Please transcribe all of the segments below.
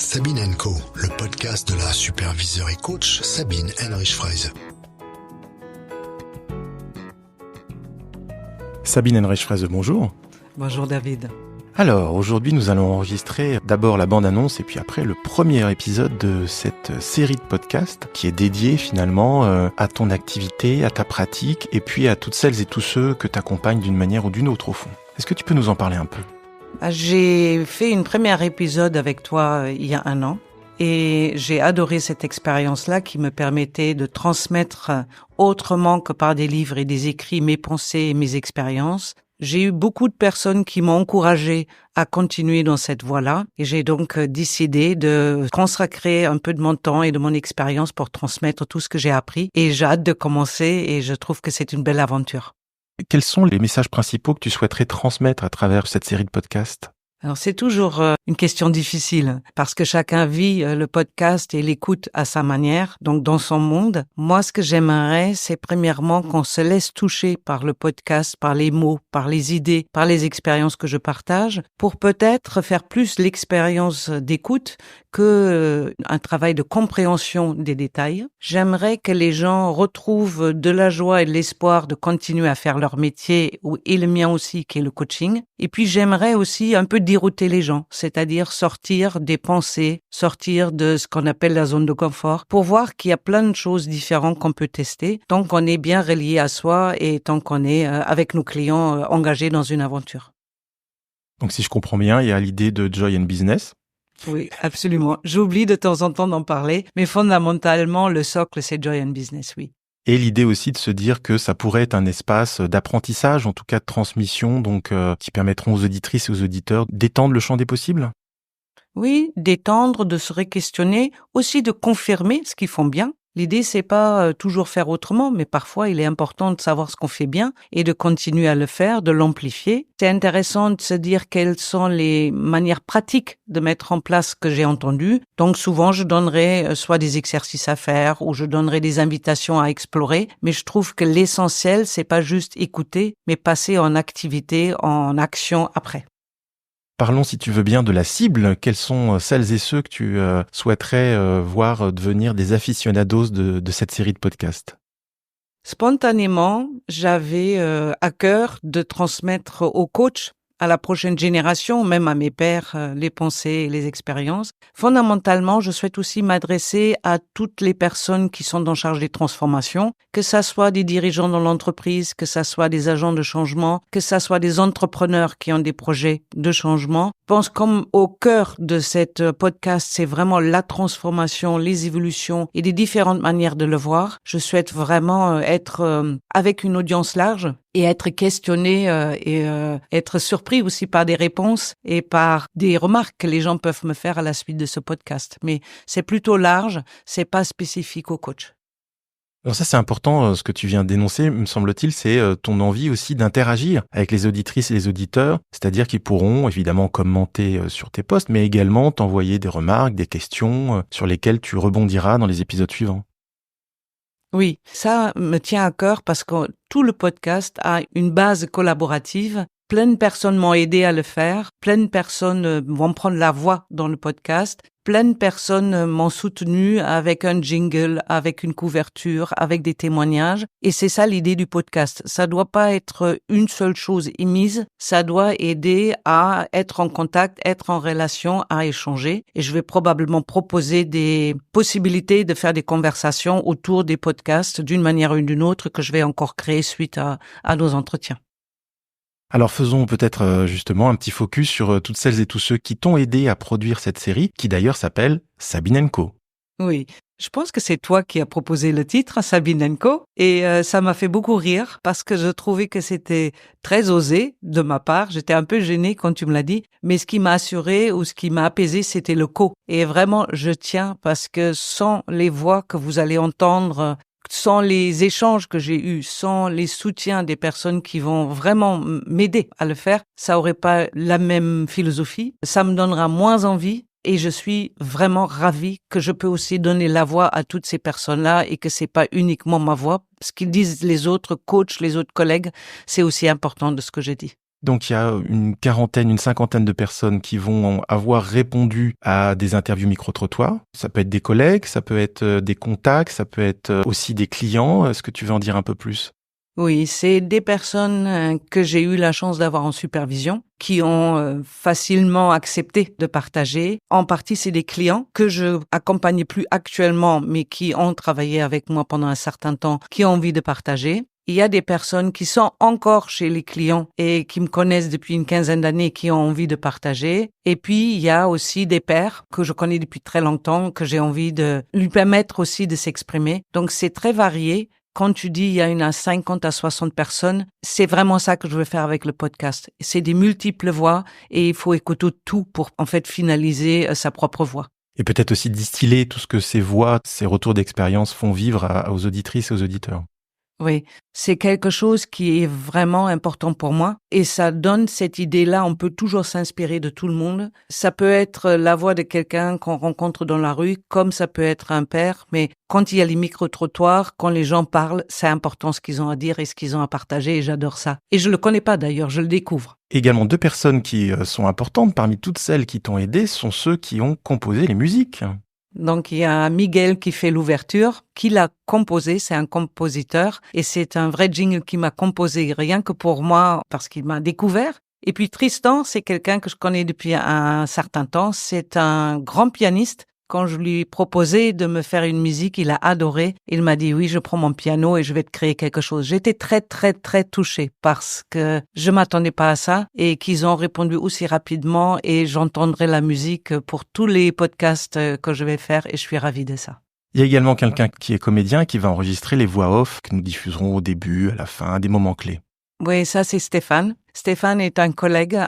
Sabine & Co, le podcast de la superviseure et coach Sabine Henrich-Fraise. Sabine Henrich-Fraise, bonjour. Bonjour David. Alors, aujourd'hui, nous allons enregistrer d'abord la bande-annonce et puis après le premier épisode de cette série de podcasts qui est dédiée finalement à ton activité, à ta pratique et puis à toutes celles et tous ceux que tu accompagnes d'une manière ou d'une autre au fond. Est-ce que tu peux nous en parler un peu ? J'ai fait une première épisode avec toi il y a 1 an et j'ai adoré cette expérience-là qui me permettait de transmettre autrement que par des livres et des écrits mes pensées et mes expériences. J'ai eu beaucoup de personnes qui m'ont encouragé à continuer dans cette voie-là et j'ai donc décidé de consacrer un peu de mon temps et de mon expérience pour transmettre tout ce que j'ai appris et j'ai hâte de commencer et je trouve que c'est une belle aventure. Quels sont les messages principaux que tu souhaiterais transmettre à travers cette série de podcasts ? Alors c'est toujours une question difficile parce que chacun vit le podcast et l'écoute à sa manière, donc dans son monde. Moi, ce que j'aimerais, c'est premièrement qu'on se laisse toucher par le podcast, par les mots, par les idées, par les expériences que je partage, pour peut-être faire plus l'expérience d'écoute que un travail de compréhension des détails. J'aimerais que les gens retrouvent de la joie et de l'espoir de continuer à faire leur métier et le mien aussi, qui est le coaching. Et puis j'aimerais aussi un peu dérouter les gens, c'est-à-dire sortir des pensées, sortir de ce qu'on appelle la zone de confort, pour voir qu'il y a plein de choses différentes qu'on peut tester, tant qu'on est bien relié à soi et tant qu'on est avec nos clients engagés dans une aventure. Donc si je comprends bien, il y a l'idée de Joy and Business. Oui, absolument. J'oublie de temps en temps d'en parler, mais fondamentalement, le socle, c'est Joy and Business, oui. Et l'idée aussi de se dire que ça pourrait être un espace d'apprentissage, en tout cas de transmission, donc qui permettront aux auditrices et aux auditeurs d'étendre le champ des possibles. Oui, d'étendre, de se re-questionner, aussi de confirmer ce qu'ils font bien. L'idée, c'est pas toujours faire autrement, mais parfois, il est important de savoir ce qu'on fait bien et de continuer à le faire, de l'amplifier. C'est intéressant de se dire quelles sont les manières pratiques de mettre en place ce que j'ai entendu. Donc, souvent, je donnerai soit des exercices à faire ou je donnerai des invitations à explorer. Mais je trouve que l'essentiel, c'est pas juste écouter, mais passer en activité, en action après. Parlons, si tu veux bien, de la cible. Quelles sont celles et ceux que tu souhaiterais voir devenir des aficionados de cette série de podcasts ? Spontanément, j'avais à cœur de transmettre aux coachs, à la prochaine génération, même à mes pairs, les pensées et les expériences. Fondamentalement, je souhaite aussi m'adresser à toutes les personnes qui sont en charge des transformations, que ça soit des dirigeants dans l'entreprise, que ça soit des agents de changement, que ça soit des entrepreneurs qui ont des projets de changement. Je pense comme au cœur de cette podcast, c'est vraiment la transformation, les évolutions et les différentes manières de le voir. Je souhaite vraiment être avec une audience large et être questionné et être surpris aussi par des réponses et par des remarques que les gens peuvent me faire à la suite de ce podcast. Mais c'est plutôt large, c'est pas spécifique au coach. Alors ça, c'est important, ce que tu viens d'énoncer, me semble-t-il, c'est ton envie aussi d'interagir avec les auditrices et les auditeurs, c'est-à-dire qu'ils pourront évidemment commenter sur tes posts, mais également t'envoyer des remarques, des questions sur lesquelles tu rebondiras dans les épisodes suivants. Oui, ça me tient à cœur parce que tout le podcast a une base collaborative. Plein de personnes m'ont aidé à le faire. Plein de personnes vont prendre la voix dans le podcast. Plein de personnes m'ont soutenu avec un jingle, avec une couverture, avec des témoignages. Et c'est ça l'idée du podcast. Ça doit pas être une seule chose émise. Ça doit aider à être en contact, être en relation, à échanger. Et je vais probablement proposer des possibilités de faire des conversations autour des podcasts d'une manière ou d'une autre que je vais encore créer suite à nos entretiens. Alors faisons peut-être justement un petit focus sur toutes celles et tous ceux qui t'ont aidé à produire cette série, qui d'ailleurs s'appelle Sabine & Co. Oui, je pense que c'est toi qui as proposé le titre, Sabine & Co. Et ça m'a fait beaucoup rire parce que je trouvais que c'était très osé de ma part. J'étais un peu gênée quand tu me l'as dit, mais ce qui m'a assuré ou ce qui m'a apaisé, c'était le co. Et vraiment, je tiens parce que sans les voix que vous allez entendre, sans les échanges que j'ai eus, sans les soutiens des personnes qui vont vraiment m'aider à le faire, ça aurait pas la même philosophie. Ça me donnera moins envie et je suis vraiment ravie que je peux aussi donner la voix à toutes ces personnes-là et que c'est pas uniquement ma voix. Ce qu'ils disent les autres coachs, les autres collègues, c'est aussi important de ce que je dis. Donc il y a une quarantaine, une cinquantaine de personnes qui vont avoir répondu à des interviews micro-trottoirs. Ça peut être des collègues, ça peut être des contacts, ça peut être aussi des clients. Est-ce que tu veux en dire un peu plus ? Oui, c'est des personnes que j'ai eu la chance d'avoir en supervision, qui ont facilement accepté de partager. En partie, c'est des clients que je accompagne plus actuellement, mais qui ont travaillé avec moi pendant un certain temps, qui ont envie de partager. Il y a des personnes qui sont encore chez les clients et qui me connaissent depuis une quinzaine d'années, qui ont envie de partager. Et puis, il y a aussi des pairs que je connais depuis très longtemps, que j'ai envie de lui permettre aussi de s'exprimer. Donc, c'est très varié. Quand tu dis il y a une à 50 à 60 personnes, c'est vraiment ça que je veux faire avec le podcast. C'est des multiples voix et il faut écouter tout pour en fait finaliser sa propre voix. Et peut-être aussi distiller tout ce que ces voix, ces retours d'expérience font vivre aux auditrices et aux auditeurs. Oui, c'est quelque chose qui est vraiment important pour moi et ça donne cette idée-là, on peut toujours s'inspirer de tout le monde. Ça peut être la voix de quelqu'un qu'on rencontre dans la rue, comme ça peut être un père, mais quand il y a les micro-trottoirs, quand les gens parlent, c'est important ce qu'ils ont à dire et ce qu'ils ont à partager et j'adore ça. Et je le connais pas d'ailleurs, je le découvre. Également, 2 personnes qui sont importantes parmi toutes celles qui t'ont aidé sont ceux qui ont composé les musiques. Donc, il y a Miguel qui fait l'ouverture, qui l'a composé, c'est un compositeur, et c'est un vrai jingle qui m'a composé rien que pour moi, parce qu'il m'a découvert. Et puis Tristan, c'est quelqu'un que je connais depuis un certain temps, c'est un grand pianiste. Quand je lui proposais de me faire une musique, il a adoré. Il m'a dit, oui, je prends mon piano et je vais te créer quelque chose. J'étais très, très, très touchée parce que je m'attendais pas à ça et qu'ils ont répondu aussi rapidement et j'entendrai la musique pour tous les podcasts que je vais faire et je suis ravie de ça. Il y a également quelqu'un qui est comédien et qui va enregistrer les voix off que nous diffuserons au début, à la fin, à des moments clés. Oui, ça c'est Stéphane. Stéphane est un collègue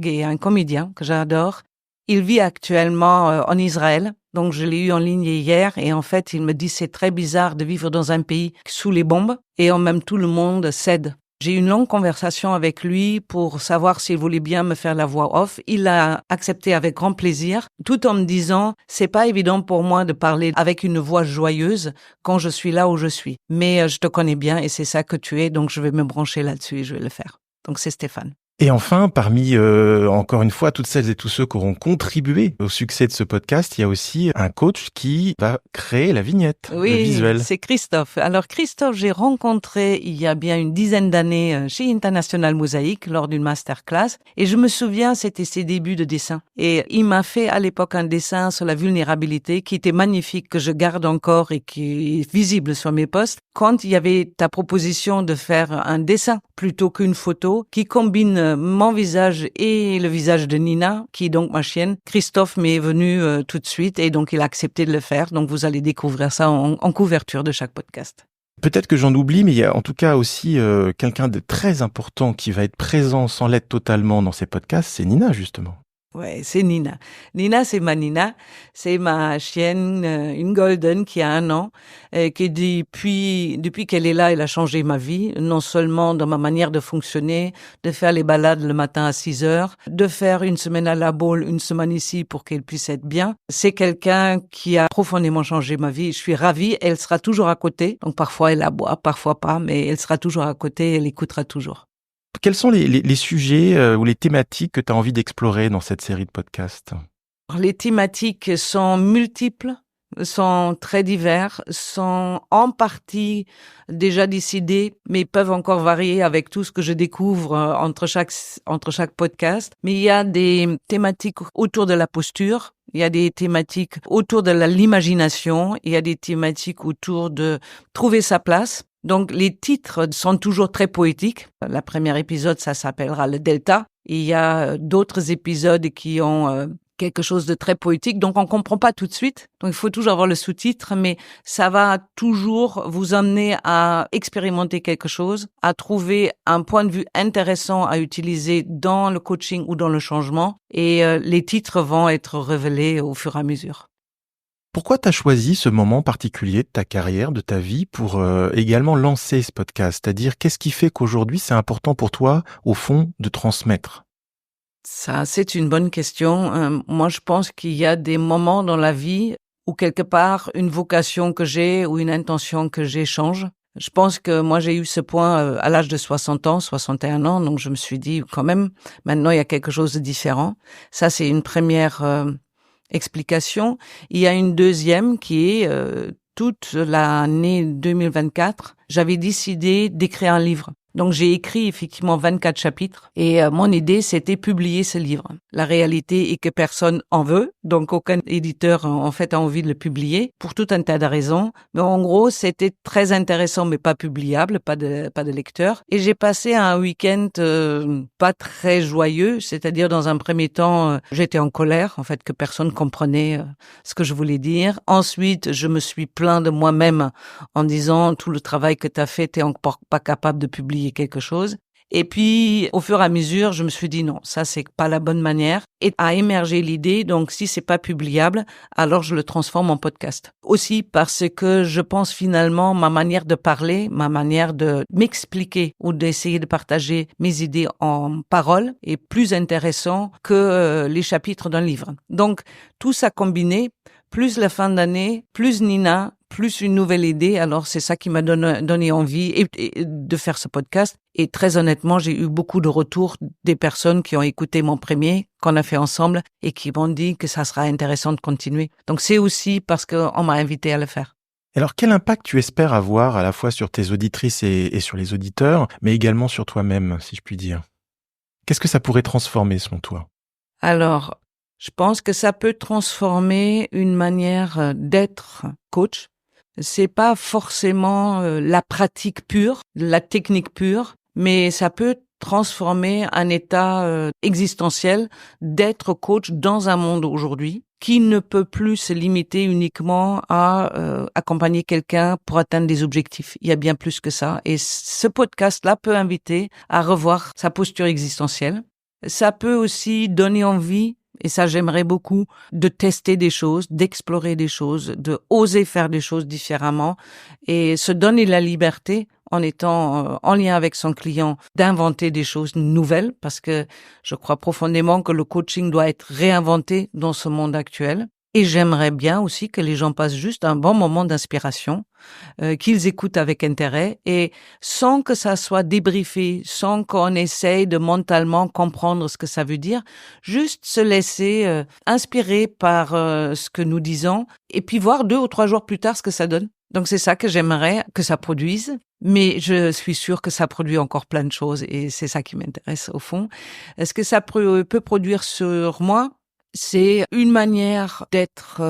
et un comédien que j'adore. Il vit actuellement en Israël, donc je l'ai eu en ligne hier et en fait il me dit c'est très bizarre de vivre dans un pays sous les bombes et en même tout le monde cède. J'ai eu une longue conversation avec lui pour savoir s'il voulait bien me faire la voix off. Il a accepté avec grand plaisir, tout en me disant c'est pas évident pour moi de parler avec une voix joyeuse quand je suis là où je suis. Mais je te connais bien et c'est ça que tu es, donc je vais me brancher là-dessus et je vais le faire. Donc c'est Stéphane. Et enfin, parmi, encore une fois, toutes celles et tous ceux qui auront contribué au succès de ce podcast, il y a aussi un coach qui va créer la vignette, le visuel. Oui, c'est Christophe. Alors Christophe, j'ai rencontré il y a bien une dizaine d'années chez International Mosaïque lors d'une masterclass et je me souviens, c'était ses débuts de dessin. Et il m'a fait à l'époque un dessin sur la vulnérabilité qui était magnifique, que je garde encore et qui est visible sur mes posts. Quand il y avait ta proposition de faire un dessin plutôt qu'une photo qui combine mon visage et le visage de Nina, qui est donc ma chienne, Christophe m'est venu tout de suite et donc il a accepté de le faire. Donc vous allez découvrir ça en couverture de chaque podcast. Peut-être que j'en oublie, mais il y a en tout cas aussi quelqu'un de très important qui va être présent sans l'être totalement dans ces podcasts, c'est Nina justement. Ouais, c'est Nina. Nina, c'est ma Nina. C'est ma chienne, une golden qui a 1 an, qui depuis qu'elle est là, elle a changé ma vie. Non seulement dans ma manière de fonctionner, de faire les balades le matin à 6 heures, de faire une semaine à la Baule, une semaine ici pour qu'elle puisse être bien. C'est quelqu'un qui a profondément changé ma vie. Je suis ravie. Elle sera toujours à côté. Donc parfois elle aboie, parfois pas, mais elle sera toujours à côté. Elle écoutera toujours. Quels sont les sujets ou les thématiques que tu as envie d'explorer dans cette série de podcasts ? Les thématiques sont multiples, sont très divers, sont en partie déjà décidées, mais peuvent encore varier avec tout ce que je découvre entre chaque podcast. Mais il y a des thématiques autour de la posture, il y a des thématiques autour de l'imagination, il y a des thématiques autour de trouver sa place. Donc, les titres sont toujours très poétiques. Le premier épisode, ça s'appellera le Delta. Il y a d'autres épisodes qui ont quelque chose de très poétique. Donc, on comprend pas tout de suite. Donc, il faut toujours avoir le sous-titre, mais ça va toujours vous amener à expérimenter quelque chose, à trouver un point de vue intéressant à utiliser dans le coaching ou dans le changement. Et les titres vont être révélés au fur et à mesure. Pourquoi tu as choisi ce moment particulier de ta carrière, de ta vie, pour également lancer ce podcast ? C'est-à-dire, qu'est-ce qui fait qu'aujourd'hui, c'est important pour toi, au fond, de transmettre ? Ça, c'est une bonne question. Moi, je pense qu'il y a des moments dans la vie où, quelque part, une vocation que j'ai ou une intention que j'ai change. Je pense que moi, j'ai eu ce point à l'âge de 60 ans, 61 ans, donc je me suis dit quand même, maintenant, il y a quelque chose de différent. Ça, c'est une première explication. Il y a une deuxième qui est toute l'année 2024, j'avais décidé d'écrire un livre. Donc j'ai écrit effectivement 24 chapitres et mon idée c'était publier ce livre. La réalité est que personne en veut, donc aucun éditeur en fait a envie de le publier pour tout un tas de raisons. Mais en gros c'était très intéressant mais pas publiable, pas de lecteur. Et j'ai passé un week-end pas très joyeux, c'est-à-dire dans un premier temps j'étais en colère en fait que personne comprenait ce que je voulais dire. Ensuite je me suis plaint de moi-même en disant tout le travail que tu as fait, t'es encore pas capable de publier quelque chose. Et puis, au fur et à mesure, je me suis dit non, ça c'est pas la bonne manière. Et a émergé l'idée, donc si c'est pas publiable, alors je le transforme en podcast. Aussi parce que je pense finalement ma manière de parler, ma manière de m'expliquer ou d'essayer de partager mes idées en parole est plus intéressant que les chapitres d'un livre. Donc, tout ça combiné, plus la fin d'année, plus Nina, plus une nouvelle idée. Alors, c'est ça qui m'a donné envie et de faire ce podcast. Et très honnêtement, j'ai eu beaucoup de retours des personnes qui ont écouté mon premier, qu'on a fait ensemble, et qui m'ont dit que ça sera intéressant de continuer. Donc, c'est aussi parce qu'on m'a invité à le faire. Alors, quel impact tu espères avoir à la fois sur tes auditrices et sur les auditeurs, mais également sur toi-même, si je puis dire? Qu'est-ce que ça pourrait transformer selon toi? Alors, je pense que ça peut transformer une manière d'être coach. C'est pas forcément la pratique pure, la technique pure, mais ça peut transformer un état existentiel d'être coach dans un monde aujourd'hui qui ne peut plus se limiter uniquement à accompagner quelqu'un pour atteindre des objectifs. Il y a bien plus que ça. Et ce podcast-là peut inviter à revoir sa posture existentielle. Ça peut aussi donner envie, et ça j'aimerais beaucoup, de tester des choses, d'explorer des choses, de oser faire des choses différemment et se donner la liberté en étant en lien avec son client d'inventer des choses nouvelles parce que je crois profondément que le coaching doit être réinventé dans ce monde actuel. Et j'aimerais bien aussi que les gens passent juste un bon moment d'inspiration, qu'ils écoutent avec intérêt et sans que ça soit débriefé, sans qu'on essaye de mentalement comprendre ce que ça veut dire, juste se laisser inspirer par ce que nous disons et puis voir 2 ou 3 jours plus tard ce que ça donne. Donc c'est ça que j'aimerais que ça produise, mais je suis sûre que ça produit encore plein de choses et c'est ça qui m'intéresse au fond. Est-ce que ça peut produire sur moi? C'est une manière d'être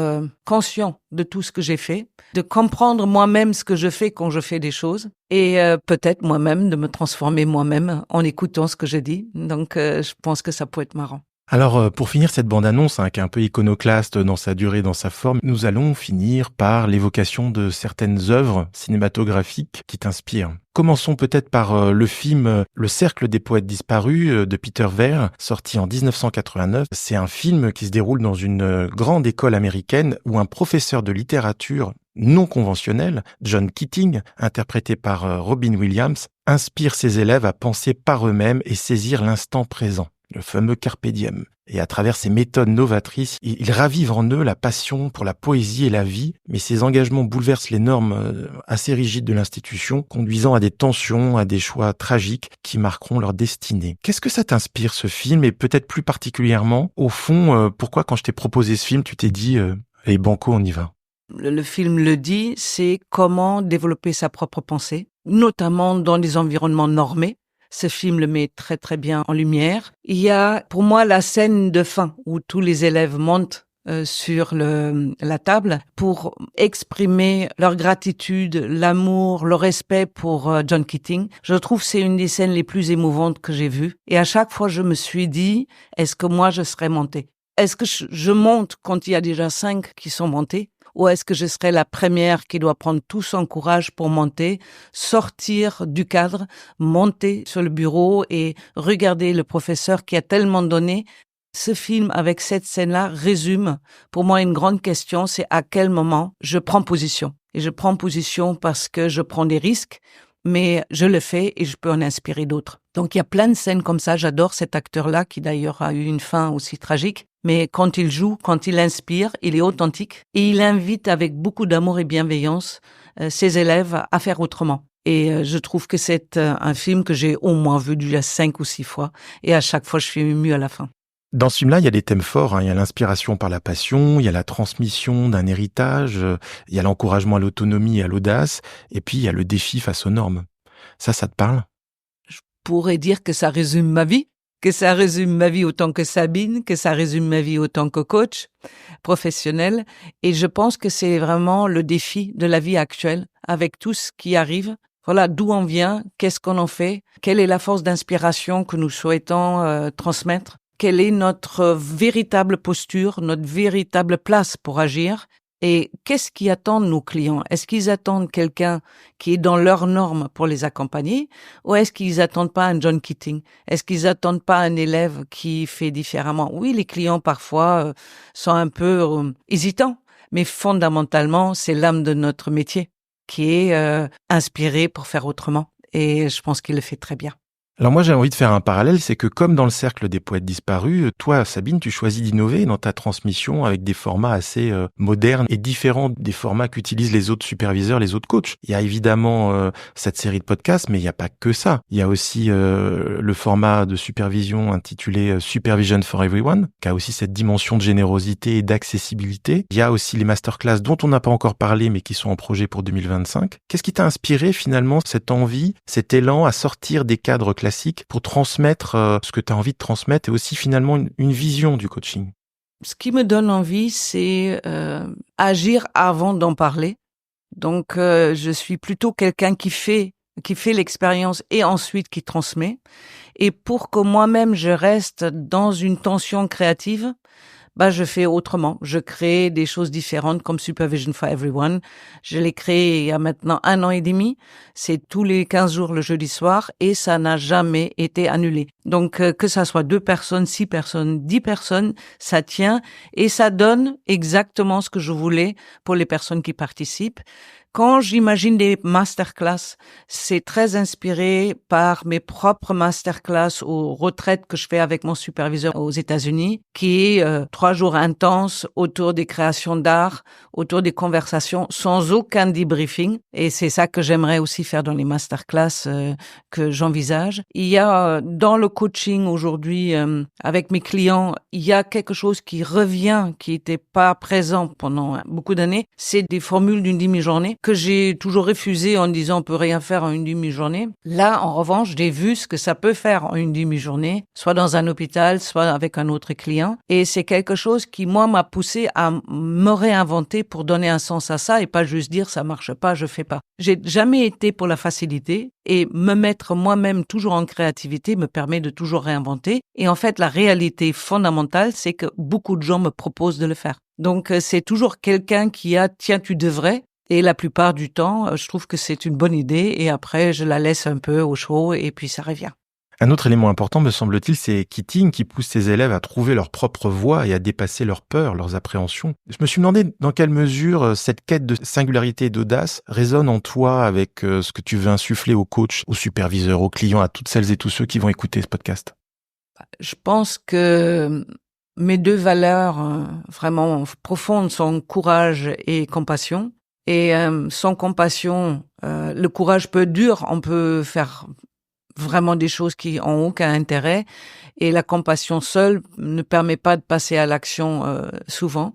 conscient de tout ce que j'ai fait, de comprendre moi-même ce que je fais quand je fais des choses et peut-être moi-même de me transformer moi-même en écoutant ce que je dis. Donc je pense que ça peut être marrant. Alors, pour finir cette bande-annonce, qui est un peu iconoclaste dans sa durée, dans sa forme, nous allons finir par l'évocation de certaines œuvres cinématographiques qui t'inspirent. Commençons peut-être par le film Le Cercle des poètes disparus de Peter Weir, sorti en 1989. C'est un film qui se déroule dans une grande école américaine où un professeur de littérature non conventionnel, John Keating, interprété par Robin Williams, inspire ses élèves à penser par eux-mêmes et saisir l'instant présent. Le fameux Carpe Diem. Et à travers ces méthodes novatrices, il ravive en eux la passion pour la poésie et la vie, mais ces engagements bouleversent les normes assez rigides de l'institution, conduisant à des tensions, à des choix tragiques qui marqueront leur destinée. Qu'est-ce que ça t'inspire, ce film, et peut-être plus particulièrement, au fond, pourquoi quand je t'ai proposé ce film, tu t'es dit « Allez, banco, on y va ». Le film le dit, c'est comment développer sa propre pensée, notamment dans des environnements normés. Ce film le met très très bien en lumière. Il y a pour moi la scène de fin où tous les élèves montent sur la table pour exprimer leur gratitude, l'amour, le respect pour John Keating. Je trouve que c'est une des scènes les plus émouvantes que j'ai vues. Et à chaque fois, je me suis dit, est-ce que moi, je serais montée? Est-ce que je monte quand il y a déjà 5 qui sont montés? Ou est-ce que je serai la première qui doit prendre tout son courage pour monter, sortir du cadre, monter sur le bureau et regarder le professeur qui a tellement donné? Ce film, avec cette scène-là, résume pour moi une grande question, c'est à quel moment je prends position. Et je prends position parce que je prends des risques, mais je le fais et je peux en inspirer d'autres. Donc il y a plein de scènes comme ça. J'adore cet acteur-là qui d'ailleurs a eu une fin aussi tragique. Mais quand il joue, quand il inspire, il est authentique et il invite avec beaucoup d'amour et bienveillance ses élèves à faire autrement. Et je trouve que c'est un film que j'ai au moins vu déjà 5 ou 6 fois. Et à chaque fois, je suis émue à la fin. Dans ce film-là, il y a des thèmes forts, hein. Il y a l'inspiration par la passion, il y a la transmission d'un héritage, il y a l'encouragement à l'autonomie et à l'audace, et puis il y a le défi face aux normes. Ça te parle? Je pourrais dire que ça résume ma vie, autant que Sabine, que ça résume ma vie autant que coach professionnel. Et je pense que c'est vraiment le défi de la vie actuelle, avec tout ce qui arrive. Voilà, d'où on vient, qu'est-ce qu'on en fait, quelle est la force d'inspiration que nous souhaitons transmettre, quelle est notre véritable posture, notre véritable place pour agir, et qu'est-ce qui attendent nos clients. Est-ce qu'ils attendent quelqu'un qui est dans leurs normes pour les accompagner, ou est-ce qu'ils attendent pas un John Keating? Est-ce qu'ils attendent pas un élève qui fait différemment? Oui, les clients parfois sont un peu hésitants, mais fondamentalement, c'est l'âme de notre métier qui est inspiré pour faire autrement. Et je pense qu'il le fait très bien. Alors moi, j'ai envie de faire un parallèle, c'est que comme dans le cercle des poètes disparus, toi, Sabine, tu choisis d'innover dans ta transmission avec des formats assez modernes et différents des formats qu'utilisent les autres superviseurs, les autres coachs. Il y a évidemment cette série de podcasts, mais il n'y a pas que ça. Il y a aussi le format de supervision intitulé Supervision for Everyone, qui a aussi cette dimension de générosité et d'accessibilité. Il y a aussi les masterclass dont on n'a pas encore parlé, mais qui sont en projet pour 2025. Qu'est-ce qui t'a inspiré finalement cette envie, cet élan à sortir des cadres classiques pour transmettre ce que tu as envie de transmettre et aussi finalement une vision du coaching? Ce qui me donne envie, c'est agir avant d'en parler. Donc, je suis plutôt quelqu'un qui fait l'expérience et ensuite qui transmet. Et pour que moi-même je reste dans une tension créative, je fais autrement. Je crée des choses différentes comme Supervision for Everyone. Je l'ai créé il y a maintenant 1 an et demi. C'est tous les 15 jours le jeudi soir et ça n'a jamais été annulé. Donc, que ça soit 2 personnes, 6 personnes, 10 personnes, ça tient et ça donne exactement ce que je voulais pour les personnes qui participent. Quand j'imagine des masterclass, c'est très inspiré par mes propres masterclass aux retraites que je fais avec mon superviseur aux États-Unis, qui est 3 jours intenses autour des créations d'art, autour des conversations, sans aucun debriefing. Et c'est ça que j'aimerais aussi faire dans les masterclass que j'envisage. Il y a dans le coaching aujourd'hui, avec mes clients, il y a quelque chose qui revient, qui n'était pas présent pendant beaucoup d'années. C'est des formules d'une demi-journée que j'ai toujours refusé en disant on peut rien faire en une demi-journée. Là, en revanche, j'ai vu ce que ça peut faire en une demi-journée, soit dans un hôpital, soit avec un autre client. Et c'est quelque chose qui, moi, m'a poussé à me réinventer pour donner un sens à ça et pas juste dire ça marche pas, je fais pas. J'ai jamais été pour la facilité et me mettre moi-même toujours en créativité me permet de toujours réinventer. Et en fait, la réalité fondamentale, c'est que beaucoup de gens me proposent de le faire. Donc, c'est toujours quelqu'un qui a « tiens, tu devrais ». Et la plupart du temps, je trouve que c'est une bonne idée et après, je la laisse un peu au chaud et puis ça revient. Un autre élément important, me semble-t-il, c'est Keating qui pousse ses élèves à trouver leur propre voie et à dépasser leurs peurs, leurs appréhensions. Je me suis demandé dans quelle mesure cette quête de singularité et d'audace résonne en toi avec ce que tu veux insuffler aux coachs, aux superviseurs, aux clients, à toutes celles et tous ceux qui vont écouter ce podcast. Je pense que mes 2 valeurs vraiment profondes sont courage et compassion. Et sans compassion, le courage peut être dur, on peut faire vraiment des choses qui ont aucun intérêt et la compassion seule ne permet pas de passer à l'action souvent.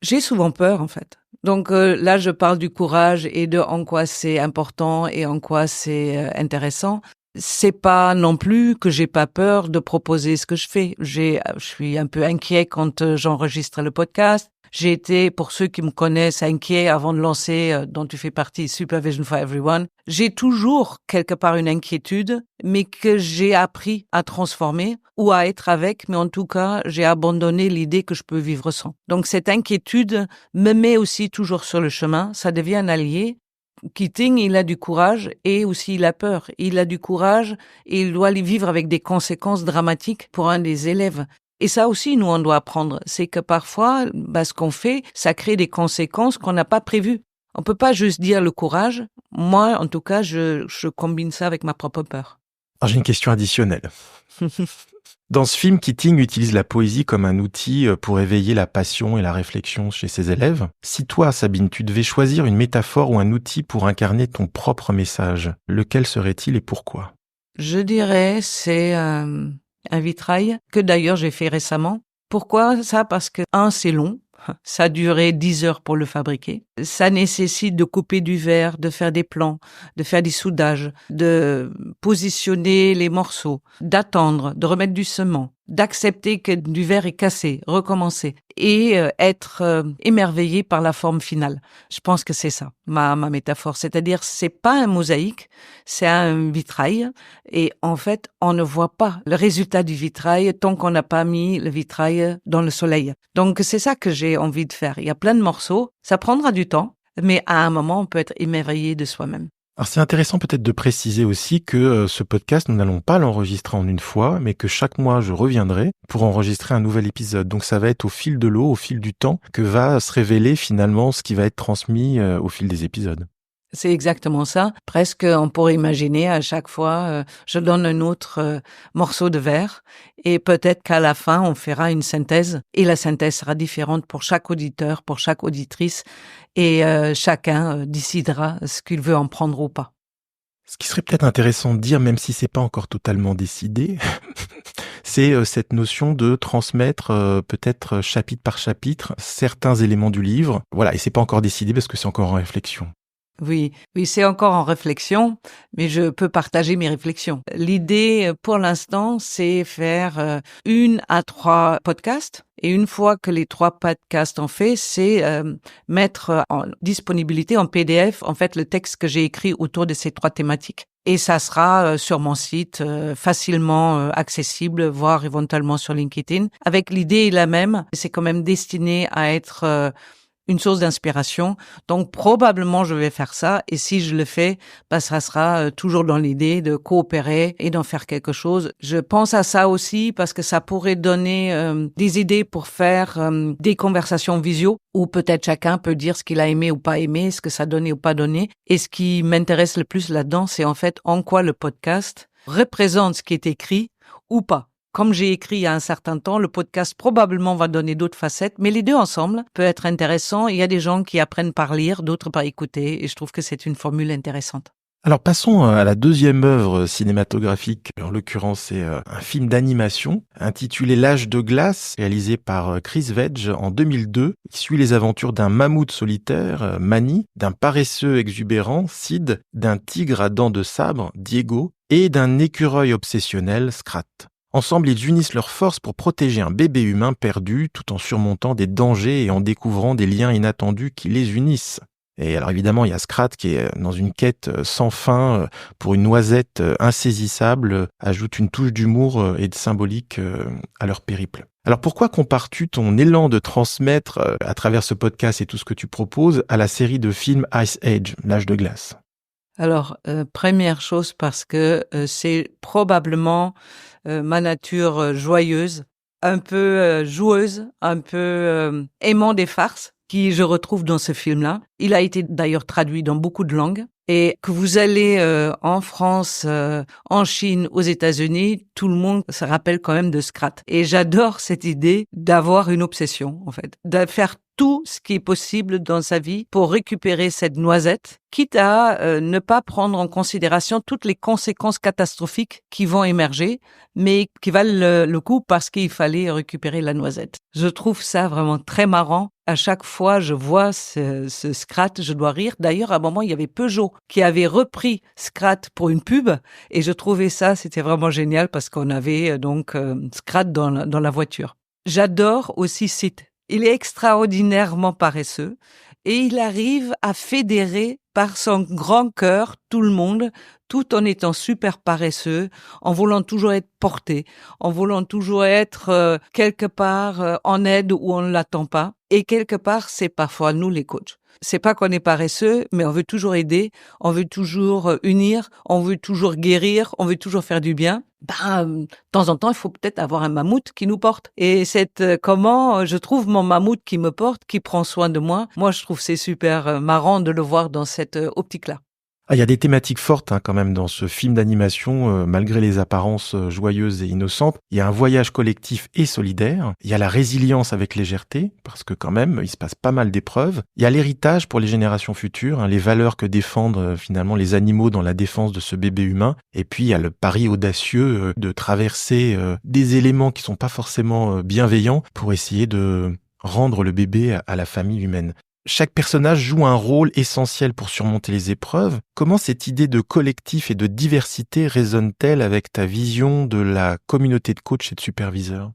J'ai souvent peur en fait. Donc là, je parle du courage et de en quoi c'est important et en quoi c'est intéressant. C'est pas non plus que j'ai pas peur de proposer ce que je fais. Je suis un peu inquiet quand j'enregistre le podcast. J'ai été, pour ceux qui me connaissent, inquiet avant de lancer, dont tu fais partie, Supervision for Everyone. J'ai toujours quelque part une inquiétude, mais que j'ai appris à transformer ou à être avec, mais en tout cas, j'ai abandonné l'idée que je peux vivre sans. Donc cette inquiétude me met aussi toujours sur le chemin, ça devient un allié. Keating, il a du courage et aussi il a peur. Il a du courage et il doit vivre avec des conséquences dramatiques pour un des élèves. Et ça aussi, nous, on doit apprendre. C'est que parfois, ce qu'on fait, ça crée des conséquences qu'on n'a pas prévues. On peut pas juste dire le courage. Moi, en tout cas, je combine ça avec ma propre peur. Alors, j'ai une question additionnelle. Dans ce film, Keating utilise la poésie comme un outil pour éveiller la passion et la réflexion chez ses élèves. Si toi, Sabine, tu devais choisir une métaphore ou un outil pour incarner ton propre message, lequel serait-il et pourquoi ? Je dirais c'est un vitrail que d'ailleurs j'ai fait récemment. Pourquoi ça ? Parce que c'est long. Ça a duré 10 heures pour le fabriquer. Ça nécessite de couper du verre, de faire des plans, de faire des soudages, de positionner les morceaux, d'attendre, de remettre du cement, d'accepter que du verre est cassé, recommencer et être émerveillé par la forme finale. Je pense que c'est ça, ma métaphore. C'est-à-dire, c'est pas un mosaïque, c'est un vitrail et en fait, on ne voit pas le résultat du vitrail tant qu'on n'a pas mis le vitrail dans le soleil. Donc, c'est ça que j'ai envie de faire. Il y a plein de morceaux, ça prendra du temps, mais à un moment, on peut être émerveillé de soi-même. Alors c'est intéressant peut-être de préciser aussi que ce podcast, nous n'allons pas l'enregistrer en une fois, mais que chaque mois je reviendrai pour enregistrer un nouvel épisode. Donc ça va être au fil de l'eau, au fil du temps, que va se révéler finalement ce qui va être transmis au fil des épisodes. C'est exactement ça. Presque, on pourrait imaginer à chaque fois, je donne un autre morceau de verre et peut-être qu'à la fin, on fera une synthèse et la synthèse sera différente pour chaque auditeur, pour chaque auditrice et chacun décidera ce qu'il veut en prendre ou pas. Ce qui serait peut-être intéressant de dire, même si c'est pas encore totalement décidé, c'est cette notion de transmettre peut-être chapitre par chapitre certains éléments du livre. Voilà, et c'est pas encore décidé parce que c'est encore en réflexion. Oui, c'est encore en réflexion, mais je peux partager mes réflexions. L'idée, pour l'instant, c'est faire 1 à 3 podcasts. Et une fois que les 3 podcasts ont fait, c'est mettre en disponibilité en PDF, en fait, le texte que j'ai écrit autour de ces 3 thématiques. Et ça sera sur mon site, facilement accessible, voire éventuellement sur LinkedIn. Avec l'idée la même, c'est quand même destiné à être une source d'inspiration. Donc, probablement, je vais faire ça. Et si je le fais, ça sera toujours dans l'idée de coopérer et d'en faire quelque chose. Je pense à ça aussi parce que ça pourrait donner des idées pour faire des conversations visio où peut-être chacun peut dire ce qu'il a aimé ou pas aimé, ce que ça donnait ou pas donné. Et ce qui m'intéresse le plus là-dedans, c'est en fait en quoi le podcast représente ce qui est écrit ou pas. Comme j'ai écrit il y a un certain temps, le podcast probablement va donner d'autres facettes, mais les deux ensemble peut être intéressant. Il y a des gens qui apprennent par lire, d'autres par écouter, et je trouve que c'est une formule intéressante. Alors passons à la deuxième œuvre cinématographique, en l'occurrence c'est un film d'animation intitulé L'âge de glace, réalisé par Chris Wedge en 2002, qui suit les aventures d'un mammouth solitaire, Manny, d'un paresseux exubérant, Sid, d'un tigre à dents de sabre, Diego, et d'un écureuil obsessionnel, Scrat. Ensemble, ils unissent leurs forces pour protéger un bébé humain perdu tout en surmontant des dangers et en découvrant des liens inattendus qui les unissent. Et alors évidemment, il y a Scrat qui est dans une quête sans fin pour une noisette insaisissable, ajoute une touche d'humour et de symbolique à leur périple. Alors pourquoi compares-tu ton élan de transmettre à travers ce podcast et tout ce que tu proposes à la série de films Ice Age, l'âge de glace ? Alors, première chose parce que c'est probablement ma nature joyeuse, un peu joueuse, un peu aimant des farces qui je retrouve dans ce film-là. Il a été d'ailleurs traduit dans beaucoup de langues. Et que vous allez en France, en Chine, aux États-Unis, tout le monde se rappelle quand même de Scrat. Et j'adore cette idée d'avoir une obsession, en fait, de faire tout ce qui est possible dans sa vie pour récupérer cette noisette, quitte à ne pas prendre en considération toutes les conséquences catastrophiques qui vont émerger, mais qui valent le coup parce qu'il fallait récupérer la noisette. Je trouve ça vraiment très marrant. À chaque fois, je vois ce Scrat, je dois rire. D'ailleurs, à un moment, il y avait Peugeot qui avait repris Scrat pour une pub et je trouvais ça, c'était vraiment génial parce qu'on avait donc Scrat dans la voiture. J'adore aussi Sid. Il est extraordinairement paresseux et il arrive à fédérer par son grand cœur tout le monde, tout en étant super paresseux, en voulant toujours être porté, en voulant toujours être quelque part en aide où on ne l'attend pas. Et quelque part, c'est parfois nous les coachs. C'est pas qu'on est paresseux, mais on veut toujours aider, on veut toujours unir, on veut toujours guérir, on veut toujours faire du bien. De temps en temps, il faut peut-être avoir un mammouth qui nous porte. Et comment je trouve mon mammouth qui me porte, qui prend soin de moi. Moi, je trouve c'est super marrant de le voir dans cette optique-là. Ah, il y a des thématiques fortes quand même dans ce film d'animation, malgré les apparences joyeuses et innocentes. Il y a un voyage collectif et solidaire. Il y a la résilience avec légèreté, parce que quand même, il se passe pas mal d'épreuves. Il y a l'héritage pour les générations futures, les valeurs que défendent finalement les animaux dans la défense de ce bébé humain. Et puis, il y a le pari audacieux de traverser des éléments qui sont pas forcément bienveillants pour essayer de rendre le bébé à la famille humaine. Chaque personnage joue un rôle essentiel pour surmonter les épreuves. Comment cette idée de collectif et de diversité résonne-t-elle avec ta vision de la communauté de coachs et de superviseurs ?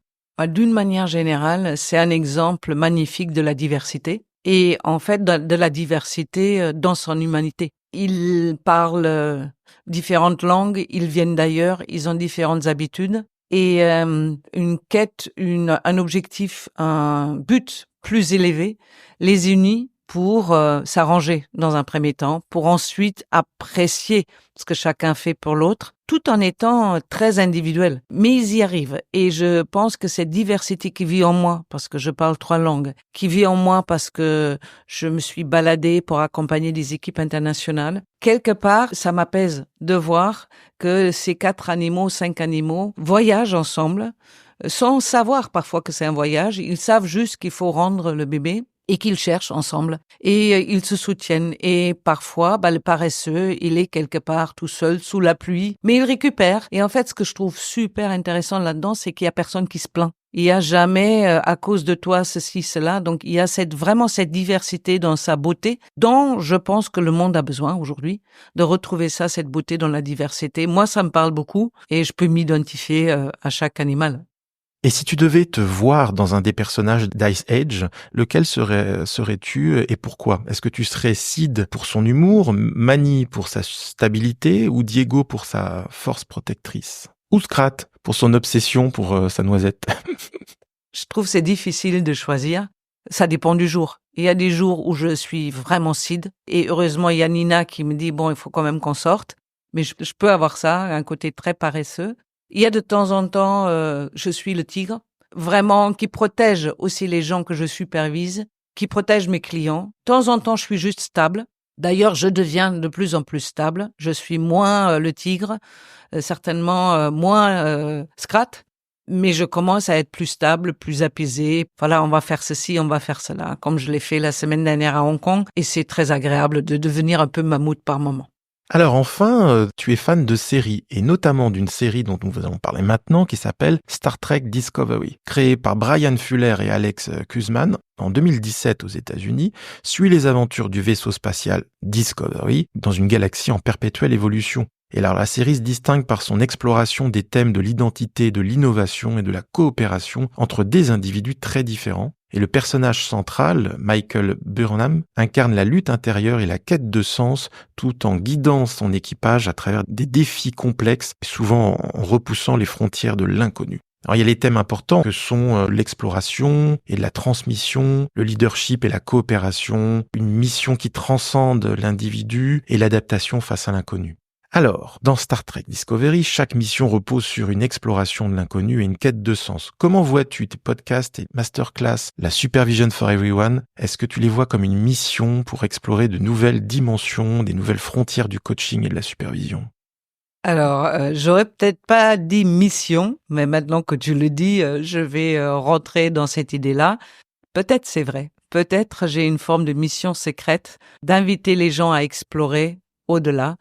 D'une manière générale, c'est un exemple magnifique de la diversité et en fait de la diversité dans son humanité. Ils parlent différentes langues, ils viennent d'ailleurs, ils ont différentes habitudes et une quête, un objectif, un but plus élevé les unit pour s'arranger dans un premier temps, pour ensuite apprécier ce que chacun fait pour l'autre, tout en étant très individuel. Mais ils y arrivent. Et je pense que cette diversité qui vit en moi, parce que je parle 3 langues, qui vit en moi parce que je me suis baladée pour accompagner des équipes internationales, quelque part, ça m'apaise de voir que ces 4 animaux, 5 animaux voyagent ensemble, sans savoir parfois que c'est un voyage. Ils savent juste qu'il faut rendre le bébé et qu'ils cherchent ensemble. Et ils se soutiennent. Et parfois, le paresseux, il est quelque part tout seul sous la pluie, mais il récupère. Et en fait, ce que je trouve super intéressant là-dedans, c'est qu'il y a personne qui se plaint. Il y a jamais à cause de toi ceci, cela. Donc il y a vraiment cette diversité dans sa beauté, dont je pense que le monde a besoin aujourd'hui, de retrouver ça, cette beauté dans la diversité. Moi, ça me parle beaucoup et je peux m'identifier à chaque animal. Et si tu devais te voir dans un des personnages d'Ice Age, lequel serais-tu et pourquoi ? Est-ce que tu serais Sid pour son humour, Manny pour sa stabilité ou Diego pour sa force protectrice ? Ou Scrat pour son obsession pour sa noisette ? Je trouve c'est difficile de choisir. Ça dépend du jour. Il y a des jours où je suis vraiment Sid. Et heureusement, il y a Nina qui me dit, bon, il faut quand même qu'on sorte. Mais je peux avoir ça, un côté très paresseux. Il y a de temps en temps, je suis le tigre, vraiment qui protège aussi les gens que je supervise, qui protège mes clients. De temps en temps, je suis juste stable. D'ailleurs, je deviens de plus en plus stable. Je suis moins le tigre, certainement moins Scrat, mais je commence à être plus stable, plus apaisé. Voilà, on va faire ceci, on va faire cela, comme je l'ai fait la semaine dernière à Hong Kong. Et c'est très agréable de devenir un peu mammouth par moment. Alors enfin, tu es fan de séries, et notamment d'une série dont nous allons parler maintenant, qui s'appelle Star Trek Discovery. Créée par Bryan Fuller et Alex Kurtzman en 2017 aux États-Unis, suit les aventures du vaisseau spatial Discovery dans une galaxie en perpétuelle évolution. Et alors la série se distingue par son exploration des thèmes de l'identité, de l'innovation et de la coopération entre des individus très différents. Et le personnage central, Michael Burnham, incarne la lutte intérieure et la quête de sens tout en guidant son équipage à travers des défis complexes, souvent en repoussant les frontières de l'inconnu. Alors il y a les thèmes importants que sont l'exploration et la transmission, le leadership et la coopération, une mission qui transcende l'individu et l'adaptation face à l'inconnu. Alors, dans Star Trek Discovery, chaque mission repose sur une exploration de l'inconnu et une quête de sens. Comment vois-tu tes podcasts et masterclass, la Supervision for Everyone ? Est-ce que tu les vois comme une mission pour explorer de nouvelles dimensions, des nouvelles frontières du coaching et de la supervision ? Alors, j'aurais peut-être pas dit mission, mais maintenant que tu le dis, je vais rentrer dans cette idée-là. Peut-être c'est vrai. Peut-être j'ai une forme de mission secrète d'inviter les gens à explorer au-delà,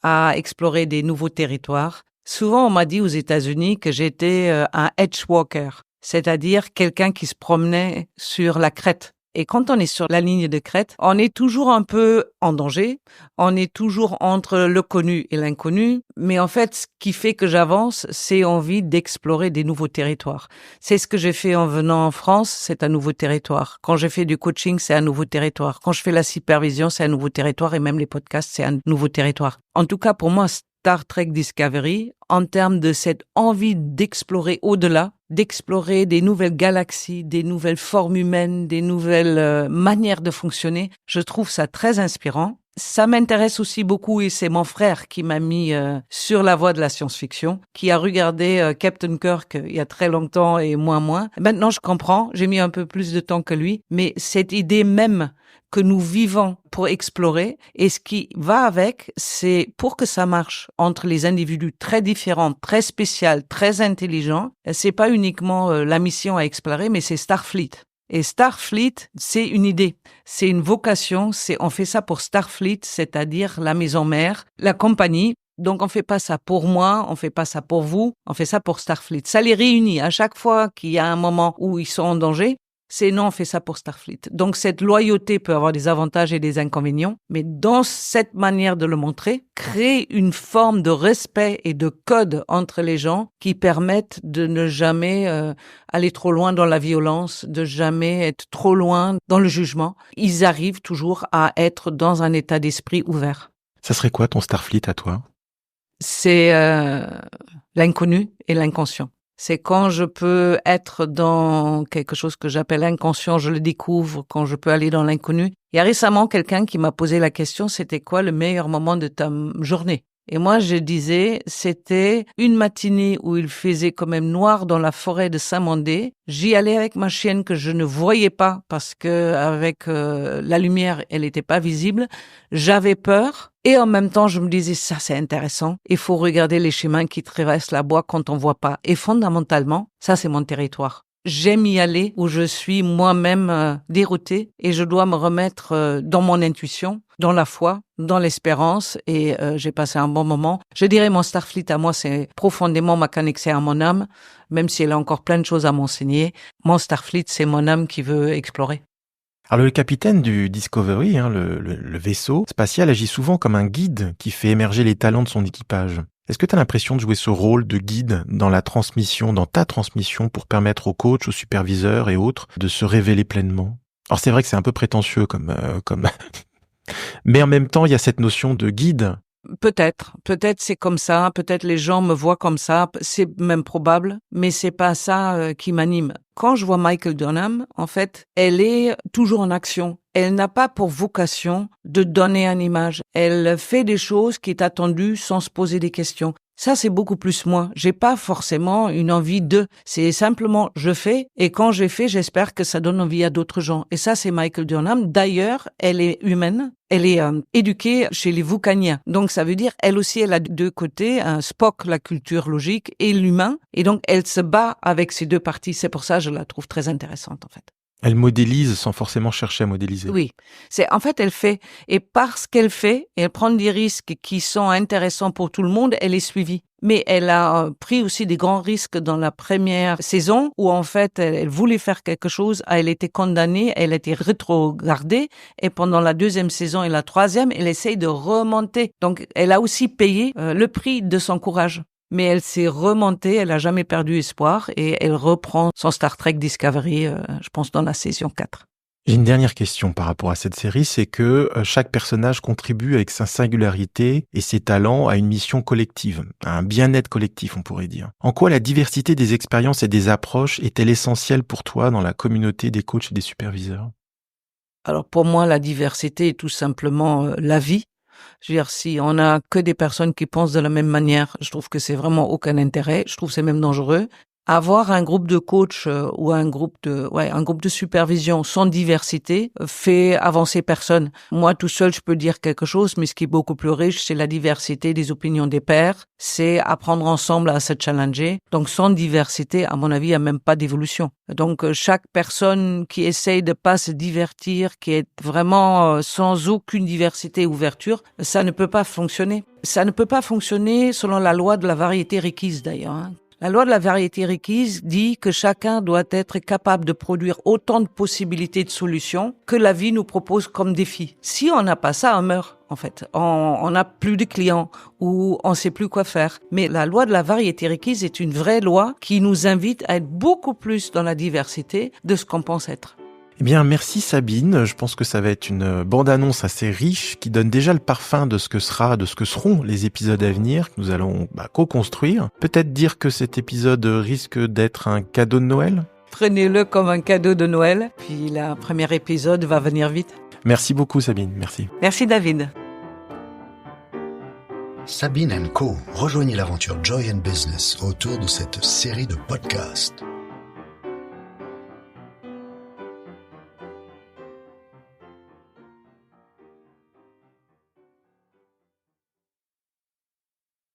à explorer des nouveaux territoires. Souvent, on m'a dit aux États-Unis que j'étais un edgewalker, c'est-à-dire quelqu'un qui se promenait sur la crête. Et quand on est sur la ligne de crête, on est toujours un peu en danger, on est toujours entre le connu et l'inconnu, mais en fait, ce qui fait que j'avance, c'est envie d'explorer des nouveaux territoires. C'est ce que j'ai fait en venant en France, c'est un nouveau territoire. Quand j'ai fait du coaching, c'est un nouveau territoire. Quand je fais la supervision, c'est un nouveau territoire, et même les podcasts, c'est un nouveau territoire. En tout cas, pour moi, Star Trek Discovery, en termes de cette envie d'explorer au-delà, d'explorer des nouvelles galaxies, des nouvelles formes humaines, des nouvelles manières de fonctionner, je trouve ça très inspirant. Ça m'intéresse aussi beaucoup et c'est mon frère qui m'a mis sur la voie de la science-fiction, qui a regardé Captain Kirk il y a très longtemps et moins. Maintenant, je comprends, j'ai mis un peu plus de temps que lui, mais cette idée même que nous vivons pour explorer. Et ce qui va avec, c'est pour que ça marche entre les individus très différents, très spéciaux, très intelligents, c'est pas uniquement la mission à explorer, mais c'est Starfleet. Et Starfleet, c'est une idée, c'est une vocation, on fait ça pour Starfleet, c'est-à-dire la maison mère, la compagnie. Donc on fait pas ça pour moi, on fait pas ça pour vous, on fait ça pour Starfleet. Ça les réunit à chaque fois qu'il y a un moment où ils sont en danger. C'est non, on fait ça pour Starfleet. Donc cette loyauté peut avoir des avantages et des inconvénients, mais dans cette manière de le montrer, créer une forme de respect et de code entre les gens qui permettent de ne jamais aller trop loin dans la violence, de jamais être trop loin dans le jugement. Ils arrivent toujours à être dans un état d'esprit ouvert. Ça serait quoi ton Starfleet à toi? C'est l'inconnu et l'inconscient. C'est quand je peux être dans quelque chose que j'appelle inconscient, je le découvre, quand je peux aller dans l'inconnu. Il y a récemment quelqu'un qui m'a posé la question, c'était quoi le meilleur moment de ta journée? Et moi, je disais, c'était une matinée où il faisait quand même noir dans la forêt de Saint-Mandé. J'y allais avec ma chienne que je ne voyais pas parce que avec la lumière, elle n'était pas visible. J'avais peur. Et en même temps, je me disais, ça, c'est intéressant. Il faut regarder les chemins qui traversent la bois quand on voit pas. Et fondamentalement, ça, c'est mon territoire. J'aime y aller où je suis moi-même déroutée et je dois me remettre dans mon intuition, dans la foi, dans l'espérance et j'ai passé un bon moment. Je dirais mon Starfleet à moi, c'est profondément ma connexion à mon âme, même si elle a encore plein de choses à m'enseigner. Mon Starfleet, c'est mon âme qui veut explorer. Alors le capitaine du Discovery, le vaisseau spatial, agit souvent comme un guide qui fait émerger les talents de son équipage. Est-ce que tu as l'impression de jouer ce rôle de guide dans la transmission, dans ta transmission, pour permettre aux coachs, aux superviseurs et autres de se révéler pleinement? Alors c'est vrai que c'est un peu prétentieux comme... Mais en même temps, il y a cette notion de guide. Peut-être c'est comme ça, peut-être les gens me voient comme ça, c'est même probable, mais c'est pas ça qui m'anime. Quand je vois Michael Burnham, en fait, elle est toujours en action. Elle n'a pas pour vocation de donner une image. Elle fait des choses qui est attendues sans se poser des questions. Ça, c'est beaucoup plus moi. J'ai pas forcément une envie de. C'est simplement, je fais, et quand j'ai fait, j'espère que ça donne envie à d'autres gens. Et ça, c'est Michael Burnham. D'ailleurs, elle est humaine. Elle est éduquée chez les Vulcaniens. Donc, ça veut dire, elle aussi, elle a deux côtés, Spock, la culture logique, et l'humain. Et donc, elle se bat avec ces deux parties. C'est pour ça que je la trouve très intéressante, en fait. Elle modélise sans forcément chercher à modéliser. Oui. En fait, elle fait. Et parce qu'elle fait, elle prend des risques qui sont intéressants pour tout le monde, elle est suivie. Mais elle a pris aussi des grands risques dans la première saison où, en fait, elle voulait faire quelque chose, elle était condamnée, elle a été rétrogradée. Et pendant la deuxième saison et la troisième, elle essaye de remonter. Donc, elle a aussi payé le prix de son courage. Mais elle s'est remontée, elle a jamais perdu espoir et elle reprend son Star Trek Discovery, je pense, dans la saison 4. J'ai une dernière question par rapport à cette série, c'est que chaque personnage contribue avec sa singularité et ses talents à une mission collective, à un bien-être collectif, on pourrait dire. En quoi la diversité des expériences et des approches est-elle essentielle pour toi dans la communauté des coachs et des superviseurs? Alors pour moi, la diversité est tout simplement la vie. Je veux dire, si on a que des personnes qui pensent de la même manière, je trouve que c'est vraiment aucun intérêt. Je trouve que c'est même dangereux. Avoir un groupe de coach ou un groupe de supervision sans diversité fait avancer personne. Moi, tout seul, je peux dire quelque chose, mais ce qui est beaucoup plus riche, c'est la diversité des opinions des pairs. C'est apprendre ensemble à se challenger. Donc, sans diversité, à mon avis, il n'y a même pas d'évolution. Donc, chaque personne qui essaye de pas se divertir, qui est vraiment sans aucune diversité et ouverture, ça ne peut pas fonctionner. Ça ne peut pas fonctionner selon la loi de la variété requise, d'ailleurs. La loi de la variété requise dit que chacun doit être capable de produire autant de possibilités de solutions que la vie nous propose comme défi. Si on n'a pas ça, on meurt, en fait. On n'a plus de clients ou on sait plus quoi faire. Mais la loi de la variété requise est une vraie loi qui nous invite à être beaucoup plus dans la diversité de ce qu'on pense être. Eh bien, merci Sabine. Je pense que ça va être une bande-annonce assez riche qui donne déjà le parfum de ce que seront les épisodes à venir que nous allons co-construire. Peut-être dire que cet épisode risque d'être un cadeau de Noël ? Prenez-le comme un cadeau de Noël, puis le premier épisode va venir vite. Merci beaucoup Sabine, merci. Merci David. Sabine & Co. Rejoignez l'aventure Joy & Business autour de cette série de podcasts.